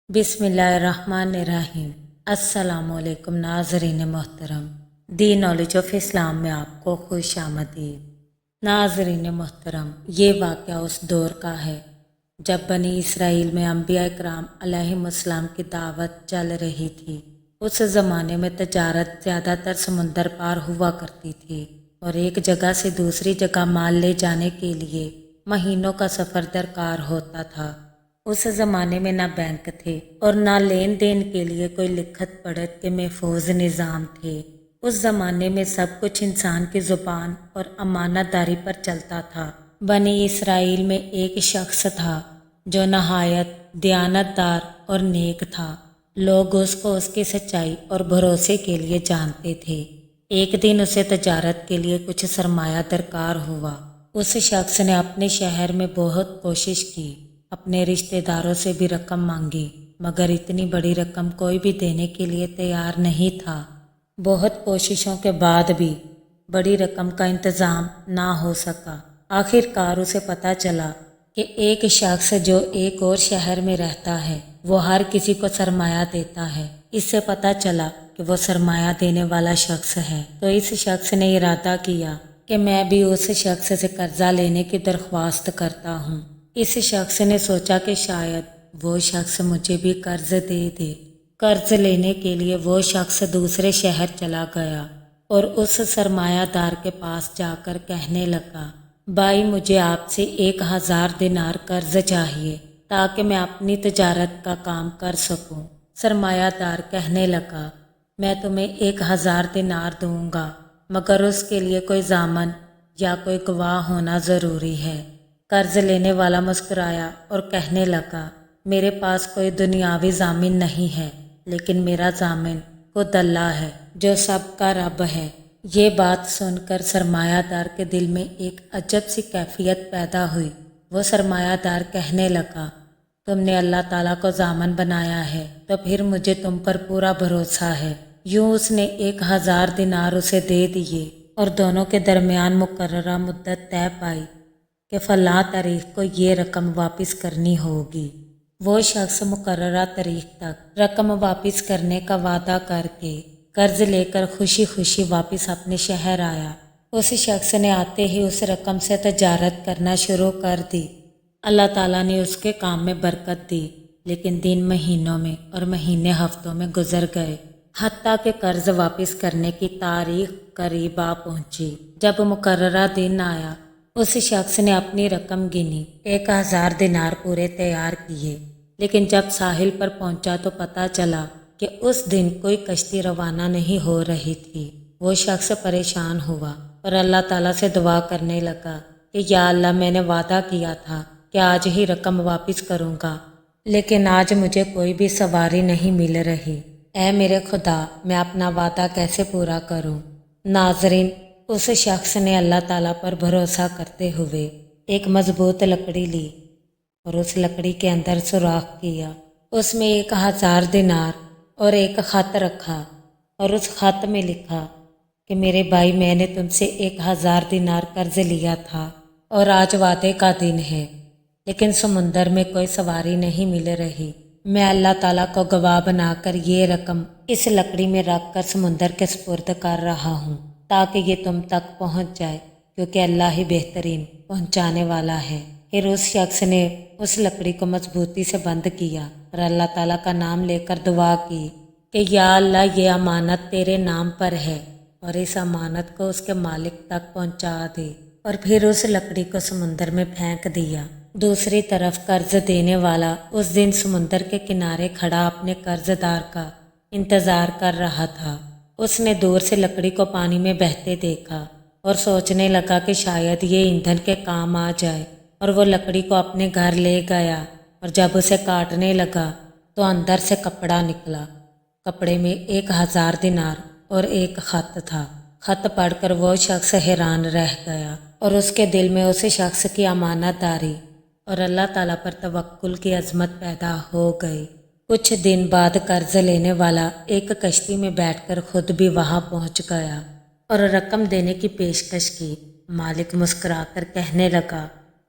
بسم اللہ الرحمن الرحیم۔ السلام علیکم ناظرین محترم، دی نالج آف اسلام میں آپ کو خوش آمدید۔ ناظرین محترم، یہ واقعہ اس دور کا ہے جب بنی اسرائیل میں انبیاء اکرام علیہم السلام کی دعوت چل رہی تھی۔ اس زمانے میں تجارت زیادہ تر سمندر پار ہوا کرتی تھی اور ایک جگہ سے دوسری جگہ مال لے جانے کے لیے مہینوں کا سفر درکار ہوتا تھا۔ اس زمانے میں نہ بینک تھے اور نہ لین دین کے لیے کوئی لکھت پڑھت کے محفوظ نظام تھے۔ اس زمانے میں سب کچھ انسان کی زبان اور امانت داری پر چلتا تھا۔ بنی اسرائیل میں ایک شخص تھا جو نہایت دیانت دار اور نیک تھا۔ لوگ اس کو اس کی سچائی اور بھروسے کے لیے جانتے تھے۔ ایک دن اسے تجارت کے لیے کچھ سرمایہ درکار ہوا۔ اس شخص نے اپنے شہر میں بہت کوشش کی، اپنے رشتہ داروں سے بھی رقم مانگی، مگر اتنی بڑی رقم کوئی بھی دینے کے لیے تیار نہیں تھا۔ بہت کوششوں کے بعد بھی بڑی رقم کا انتظام نہ ہو سکا۔ آخر کار اسے پتہ چلا کہ ایک شخص جو ایک اور شہر میں رہتا ہے وہ ہر کسی کو سرمایہ دیتا ہے۔ اس سے پتہ چلا کہ وہ سرمایہ دینے والا شخص ہے، تو اس شخص نے ارادہ کیا کہ میں بھی اس شخص سے قرضہ لینے کی درخواست کرتا ہوں۔ اس شخص نے سوچا کہ شاید وہ شخص مجھے بھی قرض دے دے۔ قرض لینے کے لیے وہ شخص دوسرے شہر چلا گیا اور اس سرمایہ دار کے پاس جا کر کہنے لگا، بھائی مجھے آپ سے 1000 دینار قرض چاہیے تاکہ میں اپنی تجارت کا کام کر سکوں۔ سرمایہ دار کہنے لگا، میں تمہیں 1000 دینار دوں گا، مگر اس کے لیے کوئی ضامن یا کوئی گواہ ہونا ضروری ہے۔ قرض لینے والا مسکرایا اور کہنے لگا، میرے پاس کوئی دنیاوی ضامن نہیں ہے، لیکن میرا ضامن خود اللہ ہے جو سب کا رب ہے۔ یہ بات سن کر سرمایہ دار کے دل میں ایک عجب سی کیفیت پیدا ہوئی۔ وہ سرمایہ دار کہنے لگا، تم نے اللہ تعالیٰ کو ضامن بنایا ہے تو پھر مجھے تم پر پورا بھروسہ ہے۔ یوں اس نے 1000 دینار اسے دے دیے اور دونوں کے درمیان مقررہ مدت طے پائی کہ فلاں تاریخ کو یہ رقم واپس کرنی ہوگی۔ وہ شخص مقررہ تاریخ تک رقم واپس کرنے کا وعدہ کر کے قرض لے کر خوشی خوشی واپس اپنے شہر آیا۔ اس شخص نے آتے ہی اس رقم سے تجارت کرنا شروع کر دی۔ اللہ تعالیٰ نے اس کے کام میں برکت دی، لیکن دن مہینوں میں اور مہینے ہفتوں میں گزر گئے، حتیٰ کہ قرض واپس کرنے کی تاریخ قریب آ پہنچی۔ جب مقررہ دن آیا، اس شخص نے اپنی رقم گنی، 1000 دینار پورے تیار کیے، لیکن جب ساحل پر پہنچا تو پتہ چلا کہ اس دن کوئی کشتی روانہ نہیں ہو رہی تھی۔ وہ شخص پریشان ہوا اور اللہ تعالیٰ سے دعا کرنے لگا کہ یا اللہ، میں نے وعدہ کیا تھا کہ آج ہی رقم واپس کروں گا، لیکن آج مجھے کوئی بھی سواری نہیں مل رہی۔ اے میرے خدا، میں اپنا وعدہ کیسے پورا کروں؟ ناظرین، اس شخص نے اللہ تعالیٰ پر بھروسہ کرتے ہوئے ایک مضبوط لکڑی لی اور اس لکڑی کے اندر سوراخ کیا۔ اس میں 1000 دینار اور ایک خط رکھا اور اس خط میں لکھا کہ میرے بھائی، میں نے تم سے 1000 دینار قرض لیا تھا اور آج وعدے کا دن ہے، لیکن سمندر میں کوئی سواری نہیں مل رہی۔ میں اللہ تعالیٰ کو گواہ بنا کر یہ رقم اس لکڑی میں رکھ کر سمندر کے سپرد کر رہا ہوں تاکہ یہ تم تک پہنچ جائے، کیونکہ اللہ ہی بہترین پہنچانے والا ہے۔ پھر اس شخص نے اس لکڑی کو مضبوطی سے بند کیا اور اللہ تعالیٰ کا نام لے کر دعا کی کہ یا اللہ، یہ امانت تیرے نام پر ہے اور اس امانت کو اس کے مالک تک پہنچا دے، اور پھر اس لکڑی کو سمندر میں پھینک دیا۔ دوسری طرف قرض دینے والا اس دن سمندر کے کنارے کھڑا اپنے قرض دار کا انتظار کر رہا تھا۔ اس نے دور سے لکڑی کو پانی میں بہتے دیکھا اور سوچنے لگا کہ شاید یہ ایندھن کے کام آ جائے، اور وہ لکڑی کو اپنے گھر لے گیا اور جب اسے کاٹنے لگا تو اندر سے کپڑا نکلا۔ کپڑے میں 1000 دینار اور ایک خط تھا۔ خط پڑھ کر وہ شخص حیران رہ گیا اور اس کے دل میں اس شخص کی امانت داری اور اللہ تعالیٰ پر توکل کی عظمت پیدا ہو گئی۔ کچھ دن بعد قرض لینے والا ایک کشتی میں بیٹھ کر خود بھی وہاں پہنچ گیا اور رقم دینے کی پیشکش کی۔ مالک مسکرا کر کہنے لگا،